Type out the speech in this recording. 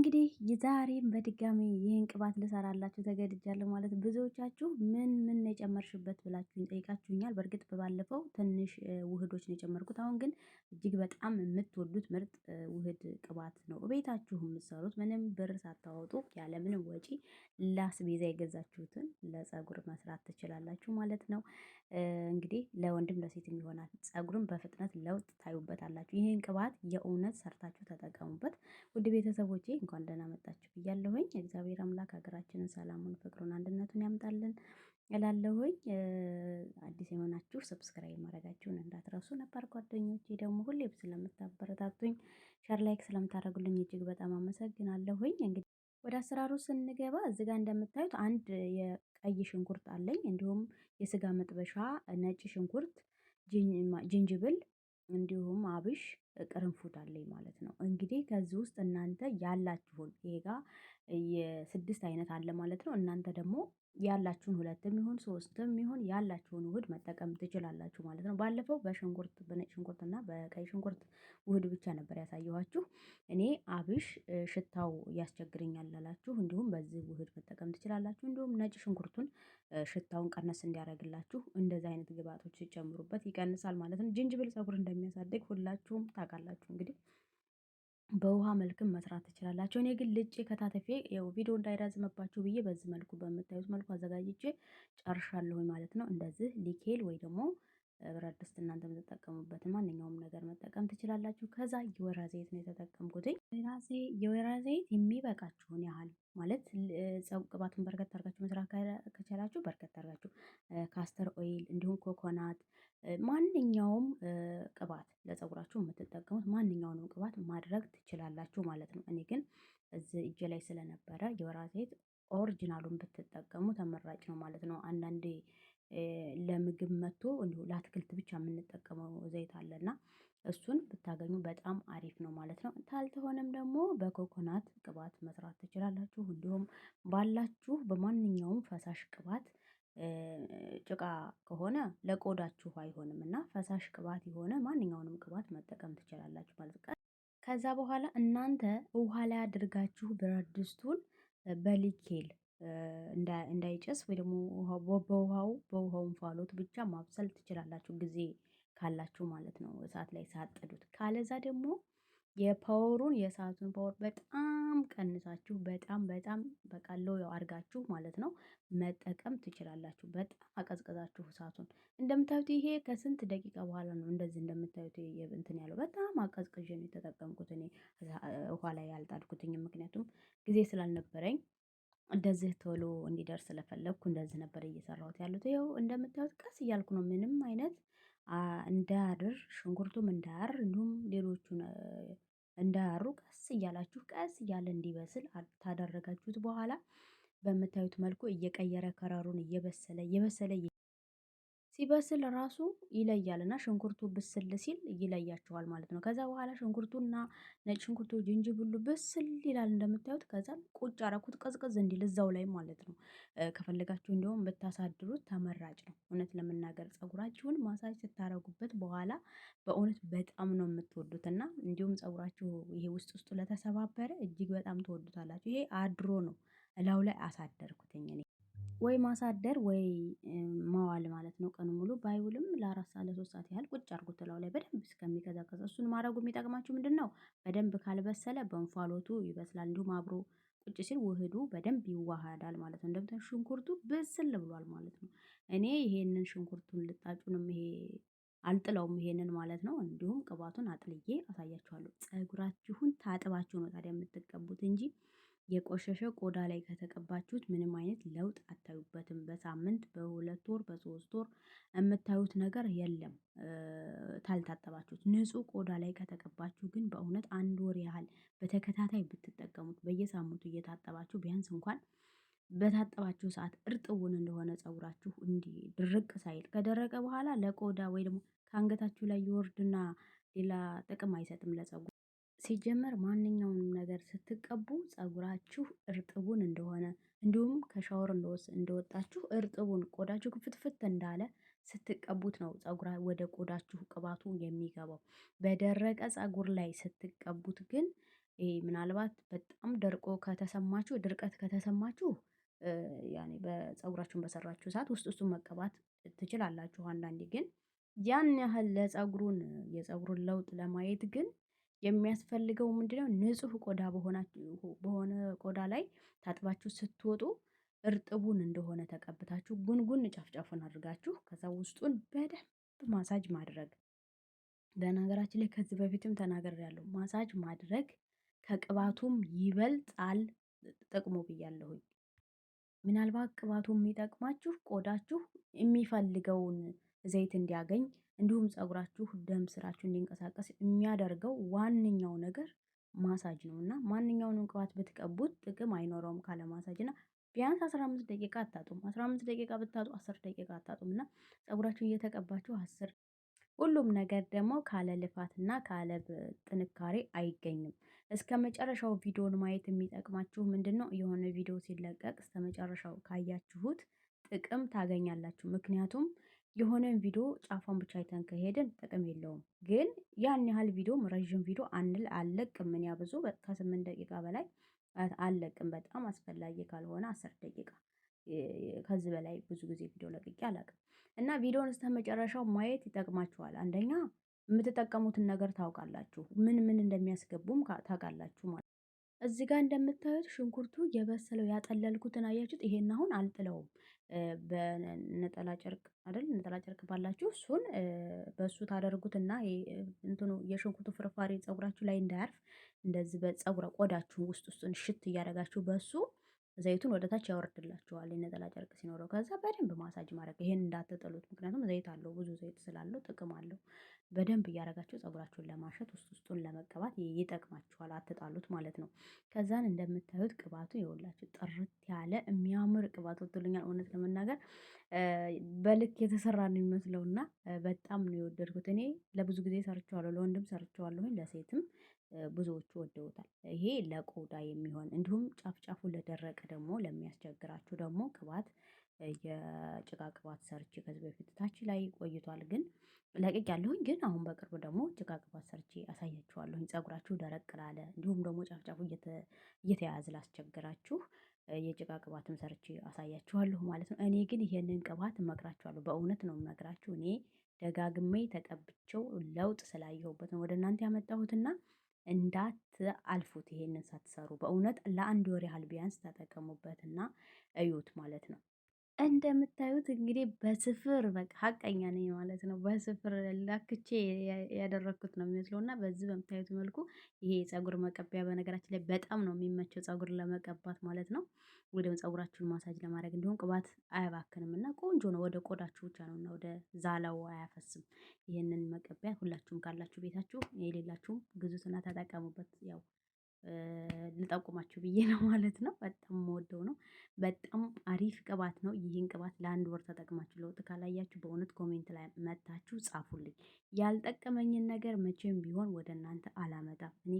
እንግዲህ ዛሬም በድጋሚ ይህን ቅባት ልሰራላችሁ ተገድጃለሁ ማለት ነው። ብዙዎቻችሁ ምን የጨመርሽበት ብላችሁኝ ጠይቃችሁኛል። በእርግጥ በባለፈው ትንሽ ውህዶች ነው የጨመርኩት። አሁን ግን እጅግ በጣም የምትወዱት ምርጥ ውህድ ቅባት ነው ቤታችሁ የምትሰሩት ምንም ብር ሳታወጡ ያለምንም ወጪ ለአስቤዛ የገዛችሁትን ለፀጉር መስራት ትችላላችሁ ማለት ነው። እንግዲህ ለወንድም ለሴትም ይሆናል። ፀጉርን በፍጥነት ለውጥ ታዩበታላችሁ። ይህን ቅባት የእውነት ሰርታችሁ ተጠቀሙበት። ውድ ቤተሰቦቼ እንኳን ደህና መጣችሁ ብያለሁኝ። እግዚአብሔር አምላክ ሀገራችንን ሰላሙን፣ ፍቅሩን፣ አንድነቱን ያምጣልን እላለሁኝ። አዲስ የሆናችሁ ሰብስክራይብ ማድረጋችሁን እንዳትረሱ። ነባር ጓደኞቼ ደግሞ ሁሌም ስለምታበረታቱኝ ሸር ላይክ ስለምታደርጉልኝ እጅግ በጣም አመሰግናለሁኝ። እንግዲህ ወደ አሰራሩ ስንገባ እዚህ ጋር እንደምታዩት አንድ የቀይ ሽንኩርት አለኝ። እንዲሁም የስጋ መጥበሻ፣ ነጭ ሽንኩርት፣ ጅንጅብል እንዲሁም አብሽ ቅርንፉድ አለኝ ማለት ነው። እንግዲህ ከዚህ ውስጥ እናንተ ያላችሁን ይሄ ጋር የስድስት አይነት አለ ማለት ነው። እናንተ ደግሞ ያላችሁን ሁለትም ይሁን ሶስትም ይሁን ያላችሁን ውህድ መጠቀም ትችላላችሁ ማለት ነው። ባለፈው በሽንኩርት በነጭ ሽንኩርት እና በቀይ ሽንኩርት ውህድ ብቻ ነበር ያሳየኋችሁ። እኔ አብሽ ሽታው ያስቸግረኛል ላላችሁ እንዲሁም በዚህ ውህድ መጠቀም ትችላላችሁ። እንዲሁም ነጭ ሽንኩርቱን ሽታውን ቀነስ እንዲያደርግላችሁ እንደዚህ አይነት ግብአቶች ሲጨምሩበት ይቀንሳል ማለት ነው። ጅንጅብል ፀጉር እንደሚያሳድግ ሁላችሁም ታውቃላችሁ። እንግዲህ በውሃ መልክም መስራት ትችላላችሁ። እኔ ግን ልጬ ከታተፌ ያው ቪዲዮ እንዳይራዝምባችሁ ብዬ በዚህ መልኩ በምታዩት መልኩ አዘጋጅቼ ጨርሻለሁኝ ማለት ነው። እንደዚህ ሊኬል ወይ ደግሞ ብረት ድስት እናንተ የምትጠቀሙበትን ማንኛውም ነገር መጠቀም ትችላላችሁ። ከዛ የወይራ ዘይት ነው የተጠቀምኩት። የወይራ ዘይት የሚበቃችሁን ያህል ማለት ቅባቱን በርከት አድርጋችሁ መስራት ከቻላችሁ በርከት አድርጋችሁ ካስተር ኦይል እንዲሁም ኮኮናት ማንኛውም ቅባት ለፀጉራችሁ የምትጠቀሙት ማንኛውንም ቅባት ማድረግ ትችላላችሁ ማለት ነው። እኔ ግን እዚህ እጄ ላይ ስለነበረ የወይራ ዘይት ኦሪጅናሉን ብትጠቀሙ ተመራጭ ነው ማለት ነው። አንዳንዴ ለምግብ መጥቶ እንዲሁ ለአትክልት ብቻ የምንጠቀመው ዘይት አለና እሱን ብታገኙ በጣም አሪፍ ነው ማለት ነው። ካልተሆነም ደግሞ በኮኮናት ቅባት መስራት ትችላላችሁ። እንዲሁም ባላችሁ በማንኛውም ፈሳሽ ቅባት ጭቃ ከሆነ ለቆዳችሁ አይሆንም እና ፈሳሽ ቅባት የሆነ ማንኛውንም ቅባት መጠቀም ትችላላችሁ ማለት ነው። ከዛ በኋላ እናንተ ውሃ ላይ አድርጋችሁ ብረት ድስቱን በሊኬል እንዳይጨስ ወይ ደግሞ በውሃው እንፋሎት ብቻ ማብሰል ትችላላችሁ ጊዜ ካላችሁ ማለት ነው። እሳት ላይ ሳጥዱት ካለዛ ደግሞ የእሳቱን ፓወር በጣም ቀንሳችሁ በጣም በቃ ሎው አድርጋችሁ ማለት ነው መጠቀም ትችላላችሁ። በጣም አቀዝቅዛችሁ እሳቱን እንደምታዩት ይሄ ከስንት ደቂቃ በኋላ ነው እንደዚህ እንደምታዩት እንትን ያለው በጣም አቀዝቅዤ ነው የተጠቀምኩት። እኔ ውሃ ላይ ያልጣድኩትኝ ምክንያቱም ጊዜ ስላልነበረኝ እንደዚህ ቶሎ እንዲደርስ ስለፈለግኩ እንደዚህ ነበር እየሰራሁት ያሉት። ይኸው እንደምታዩት ቀስ እያልኩ ነው ምንም አይነት እንዳያድር ሽንኩርቱም እንዳያር እንዲሁም ሌሎቹን እንዳያሩ ቀስ እያላችሁ ቀስ እያለ እንዲበስል ታደረጋችሁት በኋላ በምታዩት መልኩ እየቀየረ ከረሩን እየበሰለ ሲበስል ራሱ ይለያልና ሽንኩርቱ ብስል ሲል ይለያቸዋል ማለት ነው። ከዛ በኋላ ሽንኩርቱና ነጭ ሽንኩርቱ ጅንጅብሉ ብስል ይላል እንደምታዩት። ከዛ ቁጭ አረኩት ቀዝቀዝ እንዲል እዛው ላይ ማለት ነው። ከፈለጋችሁ እንደውም ብታሳድሩት ተመራጭ ነው። እውነት ለመናገር ፀጉራችሁን ማሳጅ ስታረጉበት በኋላ በእውነት በጣም ነው የምትወዱት እና እንዲሁም ፀጉራችሁ ይሄ ውስጡ ለተሰባበረ እጅግ በጣም ትወዱታላችሁ። ይሄ አድሮ ነው እላው ላይ አሳደርኩትኝ እኔ ወይ ማሳደር ወይ መዋል ማለት ነው። ቀኑ ሙሉ ባይውልም ለ4 ሰዓት ለ3 ሰዓት ያህል ቁጭ አድርጉት እላው ላይ በደንብ እስከሚቀዘቅዝ። እሱን ማድረጉ የሚጠቅማችሁ ምንድነው? በደንብ ካልበሰለ በእንፋሎቱ ይበስላል። እንዲሁም አብሮ ቁጭ ሲል ውህዱ በደንብ ይዋሃዳል ማለት ነው። እንደምታዩት ሽንኩርቱ ብስል ብሏል ማለት ነው። እኔ ይሄንን ሽንኩርቱን ልጣጩንም ይሄ አልጥለውም ይሄንን ማለት ነው። እንዲሁም ቅባቱን አጥልዬ አሳያችኋለሁ። ፀጉራችሁን ታጥባችሁ ነው ታዲያ የምትቀቡት እንጂ የቆሸሸ ቆዳ ላይ ከተቀባችሁት ምንም አይነት ለውጥ አታዩበትም። በሳምንት በ2 ወር በ3 ወር የምታዩት ነገር የለም። ታልታጠባችሁት ንጹህ ቆዳ ላይ ከተቀባችሁ ግን በእውነት 1 ወር ያህል በተከታታይ ብትጠቀሙት በየሳምንቱ እየታጠባችሁ ቢያንስ እንኳን በታጠባችሁ ሰዓት እርጥቡን እንደሆነ ፀጉራችሁ እንዲህ ድርቅ ሳይል ከደረቀ በኋላ ለቆዳ ወይ ደግሞ ከአንገታችሁ ላይ ይወርድና ሌላ ጥቅም አይሰጥም ለፀጉር። ሲጀመር ማንኛውንም ነገር ስትቀቡ ፀጉራችሁ እርጥቡን እንደሆነ እንዲሁም ከሻወር እንደወጣችሁ እርጥቡን ቆዳችሁ ክፍትፍት እንዳለ ስትቀቡት ነው ወደ ቆዳችሁ ቅባቱ የሚገባው። በደረቀ ፀጉር ላይ ስትቀቡት ግን ይሄ ምናልባት በጣም ደርቆ ከተሰማችሁ ድርቀት ከተሰማችሁ ያኔ በፀጉራችሁን በሰራችሁ ሰዓት ውስጡን መቀባት ትችላላችሁ። አንዳንዴ ግን ያን ያህል የፀጉሩን ለውጥ ለማየት ግን የሚያስፈልገው ምንድነው? ንጹህ ቆዳ በሆነ ቆዳ ላይ ታጥባችሁ ስትወጡ እርጥቡን እንደሆነ ተቀብታችሁ ጉንጉን ጫፍጫፉን አድርጋችሁ ከዛ ውስጡን በደንብ ማሳጅ ማድረግ። በነገራችን ላይ ከዚህ በፊትም ተናግሬያለሁ። ማሳጅ ማድረግ ከቅባቱም ይበልጣል ጥቅሙ ብያለሁኝ። ምናልባት ቅባቱ የሚጠቅማችሁ ቆዳችሁ የሚፈልገውን ዘይት እንዲያገኝ እንዲሁም ፀጉራችሁ ደም ስራችሁ እንዲንቀሳቀስ የሚያደርገው ዋነኛው ነገር ማሳጅ ነው እና ማንኛውንም ቅባት ብትቀቡት ጥቅም አይኖረውም ካለ ማሳጅ እና ቢያንስ 15 ደቂቃ አታጡም። 15 ደቂቃ ብታጡ 10 ደቂቃ አታጡም እና ፀጉራችሁ እየተቀባችሁ 10 ሁሉም ነገር ደግሞ ካለ ልፋትና ካለ ጥንካሬ አይገኝም። እስከ መጨረሻው ቪዲዮን ማየት የሚጠቅማችሁ ምንድነው? የሆነ ቪዲዮ ሲለቀቅ እስከ መጨረሻው ካያችሁት ጥቅም ታገኛላችሁ። ምክንያቱም የሆነን ቪዲዮ ጫፏን ብቻ አይተን ከሄድን ጥቅም የለውም። ግን ያን ያህል ቪዲዮም ረዥም ቪዲዮ አልለቅም። ምን ያብዙ ከ8 ደቂቃ በላይ አልለቅም። በጣም አስፈላጊ ካልሆነ 10 ደቂቃ ከዚህ በላይ ብዙ ጊዜ ቪዲዮ ለቅቄ አላውቅም። እና ቪዲዮውን እስከመጨረሻው ማየት ይጠቅማችኋል። አንደኛ የምትጠቀሙትን ነገር ታውቃላችሁ፣ ምን እንደሚያስገቡም ታውቃላችሁ ማለት ነው። እዚህ ጋር እንደምታዩት ሽንኩርቱ የበሰለው ያጠለልኩትን አያችሁት? ይሄን አሁን አልጥለውም። በነጠላ ጨርቅ አይደል? ነጠላ ጨርቅ ባላችሁ እሱን በሱ ታደርጉትና እንትኑ የሽንኩርቱ ፍርፋሪ ፀጉራችሁ ላይ እንዳያርፍ እንደዚህ በፀጉረ ቆዳችሁ ውስጡን ሽት እያደረጋችሁ በሱ ዘይቱን ወደ ታች ያወርድላችኋል። የነጠላ ጨርቅ ሲኖረው ከዛ በደንብ ማሳጅ ማድረግ። ይሄን እንዳትጥሉት፣ ምክንያቱም ዘይት አለው፣ ብዙ ዘይት ስላለው ጥቅም አለው። በደንብ እያደረጋችሁ ፀጉራችሁን ለማሸት ውስጡን ለመቀባት ይጠቅማችኋል። አትጣሉት ማለት ነው። ከዛን እንደምታዩት ቅባቱ የወላችሁ ጥርት ያለ የሚያምር ቅባት ወጥቶልኛል። እውነት ለመናገር በልክ የተሰራ ነው የሚመስለውና በጣም ነው የወደድኩት። እኔ ለብዙ ጊዜ ሰርቼዋለሁ፣ ለወንድም ሰርቼዋለሁኝ፣ ለሴትም ብዙዎቹ ወደውታል። ይሄ ለቆዳ የሚሆን እንዲሁም ጫፍ ጫፉ ለደረቀ ደግሞ ለሚያስቸግራችሁ ደግሞ ቅባት የጭቃ ቅባት ሰርቼ ከዚህ በፊት ታች ላይ ቆይቷል ግን ለቅቄያለሁኝ። ግን አሁን በቅርቡ ደግሞ ጭቃ ቅባት ሰርቼ አሳያችኋለሁኝ። ፀጉራችሁ ደረቅ ላለ እንዲሁም ደግሞ ጫፍ ጫፉ እየተያያዘ ላስቸግራችሁ የጭቃ ቅባትም ሰርቼ አሳያችኋለሁ ማለት ነው። እኔ ግን ይሄንን ቅባት እመክራችኋለሁ፣ በእውነት ነው የምነግራችሁ። እኔ ደጋግሜ ተቀብቼው ለውጥ ስላየሁበት ነው ወደ እናንተ ያመጣሁትና እንዳትአልፉት። ይሄንን ሳትሰሩ በእውነት ለአንድ ወር ያህል ቢያንስ ተጠቀሙበትና እዩት ማለት ነው። እንደምታዩት እንግዲህ በስፍር በቃ ሀቀኛ ነኝ ማለት ነው። በስፍር ለክቼ ያደረኩት ነው የሚመስለው እና በዚህ በምታዩት መልኩ ይሄ የፀጉር መቀበያ በነገራችን ላይ በጣም ነው የሚመቸው ፀጉር ለመቀባት ማለት ነው። ወይም ፀጉራችሁን ማሳጅ ለማድረግ እንዲሁም ቅባት አያባክንም እና ቆንጆ ነው። ወደ ቆዳችሁ ብቻ ነው እና ወደ ዛላው አያፈስም። ይህንን መቀበያ ሁላችሁም ካላችሁ ቤታችሁ የሌላችሁም ግዙትና ተጠቀሙበት። ያው ልጠቁማችሁ ብዬ ነው ማለት ነው። በጣም የምወደው ነው። በጣም አሪፍ ቅባት ነው። ይህን ቅባት ለአንድ ወር ተጠቅማችሁ ለውጥ ካላያችሁ በእውነት ኮሜንት ላይ መታችሁ ጻፉልኝ። ያልጠቀመኝን ነገር መቼም ቢሆን ወደ እናንተ አላመጣም እኔ